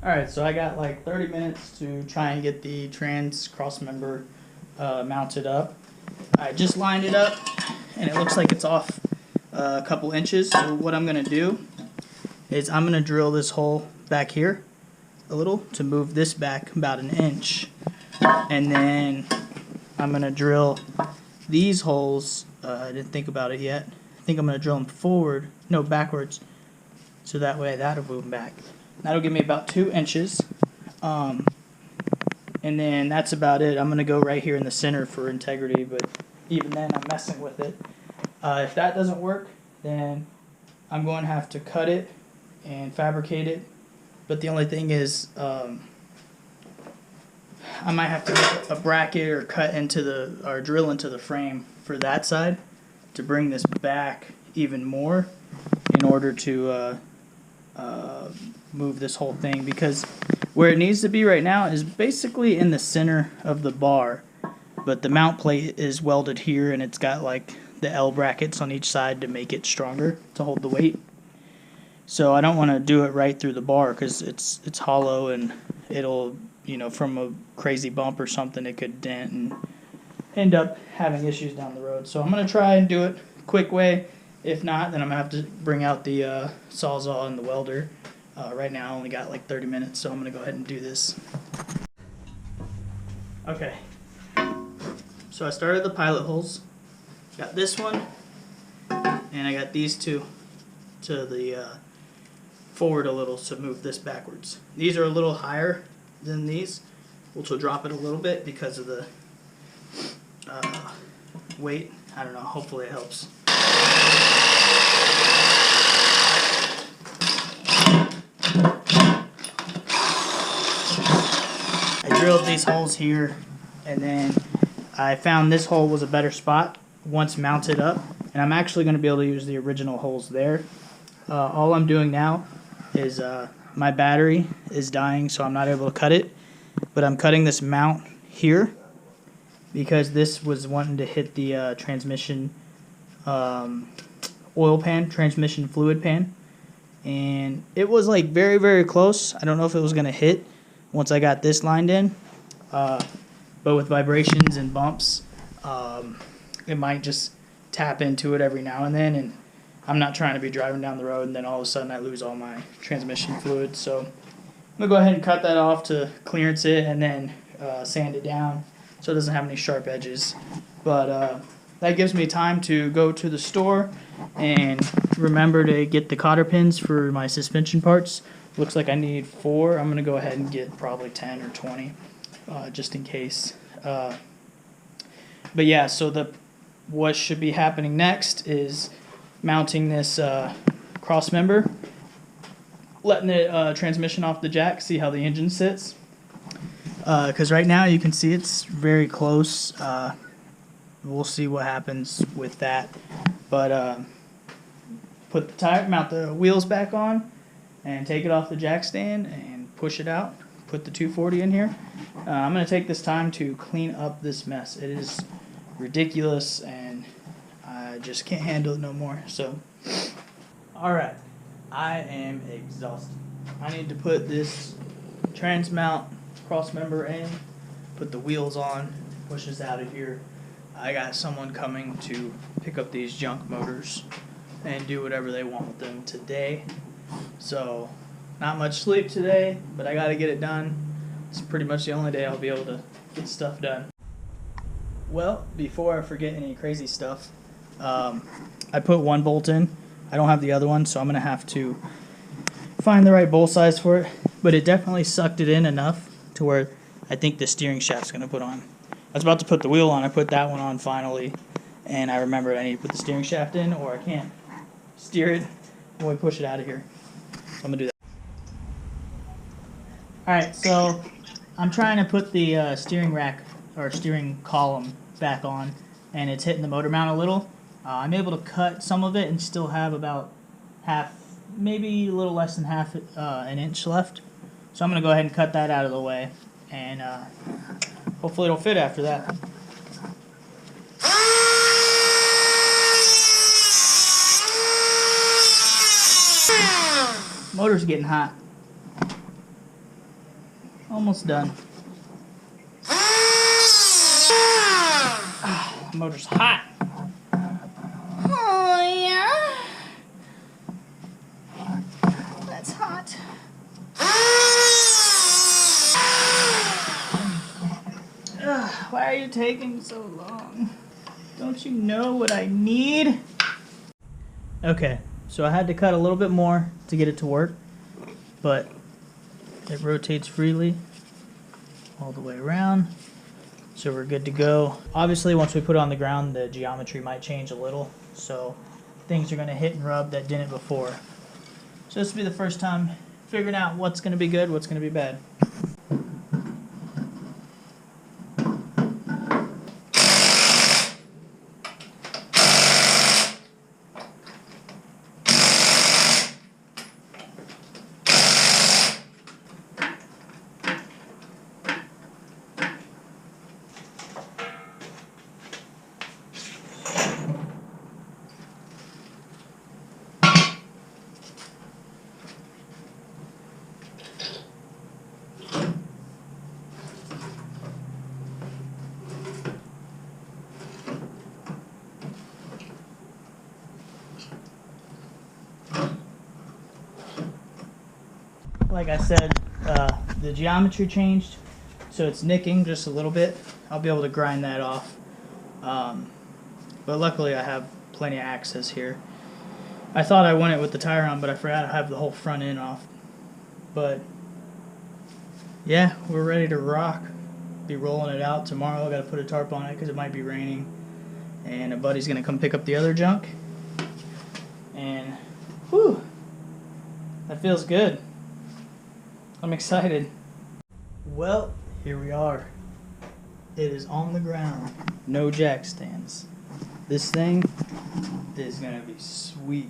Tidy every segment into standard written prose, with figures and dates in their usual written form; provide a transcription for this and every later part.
Alright, so I got like 30 minutes to try and get the trans cross member mounted up. I just lined it up and it looks like it's off a couple inches. So what I'm going to do is I'm going to drill this hole back here a little to move this back about an inch. And then I'm going to drill these holes. I didn't think about it yet. I think I'm going to drill them backwards. So that way that'll move back. That'll give me about 2 inches. And then that's about it. I'm going to go right here in the center for integrity, but even then I'm messing with it. If that doesn't work, then I'm going to have to cut it and fabricate it. But the only thing is, I might have to make a bracket or drill into the frame for that side to bring this back even more in order to move this whole thing, because where it needs to be right now is basically in the center of the bar, but the mount plate is welded here and it's got like the L brackets on each side to make it stronger to hold the weight. So I don't want to do it right through the bar because it's hollow and it'll, from a crazy bump or something, it could dent and end up having issues down the road. So I'm going to try and do it quick way. If not, then I'm going to have to bring out the Sawzall and the welder. Right now I only got like 30 minutes, so I'm going to go ahead and do this. Okay, so I started the pilot holes. Got this one, and I got these two to the forward a little to move this backwards. These are a little higher than these, which will drop it a little bit because of the weight. I don't know, hopefully it helps. I drilled these holes here, and then I found this hole was a better spot once mounted up, and I'm actually going to be able to use the original holes there. All I'm doing now is my battery is dying, so I'm not able to cut it, but I'm cutting this mount here because this was wanting to hit the transmission oil pan, transmission fluid pan, and it was like very, very close. I don't know if it was going to hit once I got this lined in, but with vibrations and bumps, it might just tap into it every now and then, and I'm not trying to be driving down the road and then all of a sudden I lose all my transmission fluid. So I'm going to go ahead and cut that off to clearance it and then sand it down so it doesn't have any sharp edges. But that gives me time to go to the store and remember to get the cotter pins for my suspension parts. Looks like I need 4. I'm going to go ahead and get probably 10 or 20 just in case. But yeah, so what should be happening next is mounting this cross member, letting the transmission off the jack, see how the engine sits. Because right now you can see it's very close. We'll see what happens with that. But mount the wheels back on, and take it off the jack stand and push it out. Put the 240 in here. I'm going to take this time to clean up this mess. It is ridiculous and I just can't handle it no more. So, alright, I am exhausted. I need to put this trans mount cross member in, put the wheels on, push this out of here. I got someone coming to pick up these junk motors and do whatever they want with them today. So, not much sleep today, but I got to get it done. It's pretty much the only day I'll be able to get stuff done. Well, before I forget any crazy stuff, I put one bolt in. I don't have the other one, so I'm going to have to find the right bolt size for it. But it definitely sucked it in enough to where I think the steering shaft's going to put on. I was about to put the wheel on. I put that one on finally, and I remembered I need to put the steering shaft in or I can't steer it when we push it out of here. So I'm going to do that. Alright, so I'm trying to put the steering rack or steering column back on, and it's hitting the motor mount a little. I'm able to cut some of it and still have about half, maybe a little less than half an inch left. So I'm going to go ahead and cut that out of the way, and hopefully it'll fit after that. Motor's getting hot. Almost done. The motor's hot. Oh yeah. That's hot. Ugh, why are you taking so long? Don't you know what I need? Okay, so I had to cut a little bit more to get it to work, but it rotates freely all the way around, so we're good to go. Obviously, once we put it on the ground, the geometry might change a little, so things are going to hit and rub that didn't before. So this will be the first time figuring out what's going to be good, what's going to be bad. Like I said, the geometry changed, so it's nicking just a little bit. I'll be able to grind that off. But luckily I have plenty of access here. I thought I won it with the tire on, but I forgot I have the whole front end off. But yeah, we're ready to rock. Be rolling it out tomorrow. I gotta put a tarp on it because it might be raining. And a buddy's gonna come pick up the other junk. And whew, that feels good. I'm excited. Well, here we are. It is on the ground. No jack stands. This thing is gonna be sweet.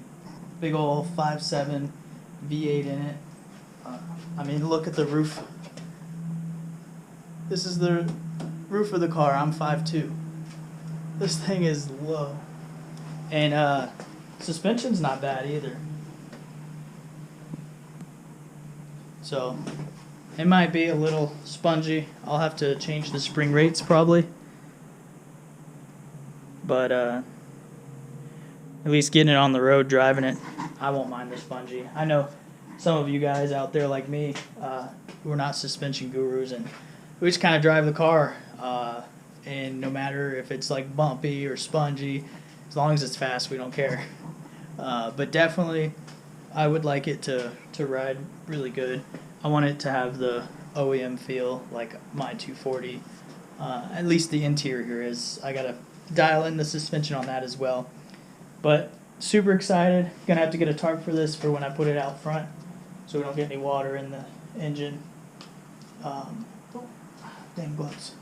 Big ol' 5.7 V8 in it. I mean, look at the roof. This is the roof of the car. I'm 5'2". This thing is low. And suspension's not bad either. So it might be a little spongy. I'll have to change the spring rates probably. But at least getting it on the road, driving it, I won't mind the spongy. I know some of you guys out there like me who are not suspension gurus, and we just kind of drive the car. And no matter if it's like bumpy or spongy, as long as it's fast, we don't care. But definitely, I would like it to ride really good. I want it to have the OEM feel like my 240. At least the interior is. I gotta dial in the suspension on that as well. But super excited. Gonna have to get a tarp for this for when I put it out front, so we don't get any water in the engine. Dang gloves.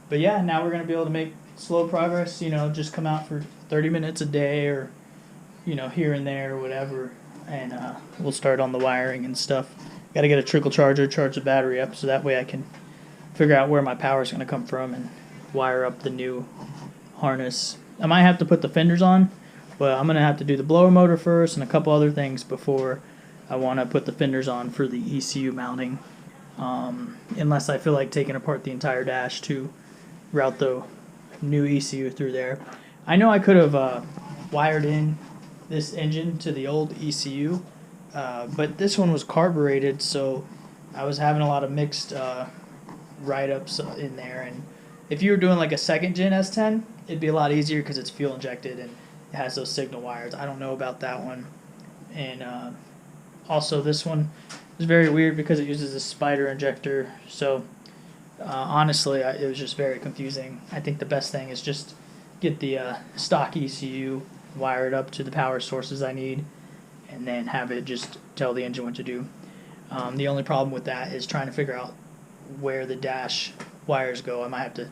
But yeah, now we're gonna be able to make slow progress. You know, just come out for 30 minutes a day, or here and there, or whatever, and we'll start on the wiring and stuff. Got to get a trickle charger, charge the battery up, so that way I can figure out where my power is going to come from and wire up the new harness. I might have to put the fenders on, but I'm going to have to do the blower motor first and a couple other things before I want to put the fenders on for the ECU mounting, unless I feel like taking apart the entire dash to route the new ECU through there. I know I could have wired in this engine to the old ECU, but this one was carbureted, so I was having a lot of mixed write-ups in there. And if you were doing like a second gen S10, it'd be a lot easier because it's fuel injected and it has those signal wires. I don't know about that one. And also this one is very weird because it uses a spider injector, so honestly it was just very confusing. I think the best thing is just get the stock ECU wire it up to the power sources I need, and then have it just tell the engine what to do. The only problem with that is trying to figure out where the dash wires go. I might have to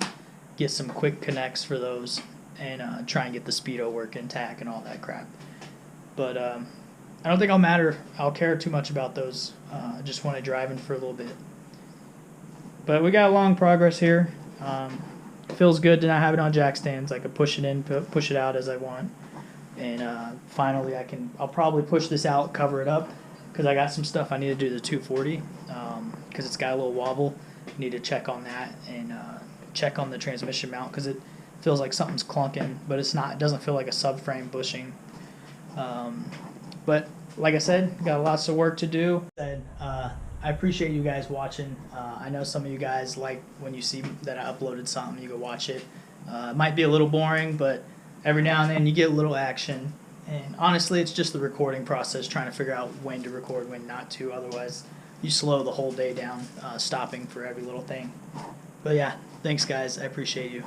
get some quick connects for those and try and get the speedo working, tack, and all that crap. But I don't think I'll care too much about those. I just want to drive in for a little bit. But we got long progress here. It feels good to not have it on jack stands. I can push it in, push it out as I want. And finally I'll probably push this out, cover it up, because I got some stuff I need to do the 240 because it's got a little wobble. Need to check on that and check on the transmission mount because it feels like something's clunking, but it's not. It doesn't feel like a subframe bushing. But like I said, got lots of work to do. I appreciate you guys watching. I know some of you guys like when you see that I uploaded something, you go watch it. It might be a little boring, but every now and then you get a little action. And honestly, it's just the recording process, trying to figure out when to record, when not to. Otherwise, you slow the whole day down, stopping for every little thing. But yeah, thanks guys. I appreciate you.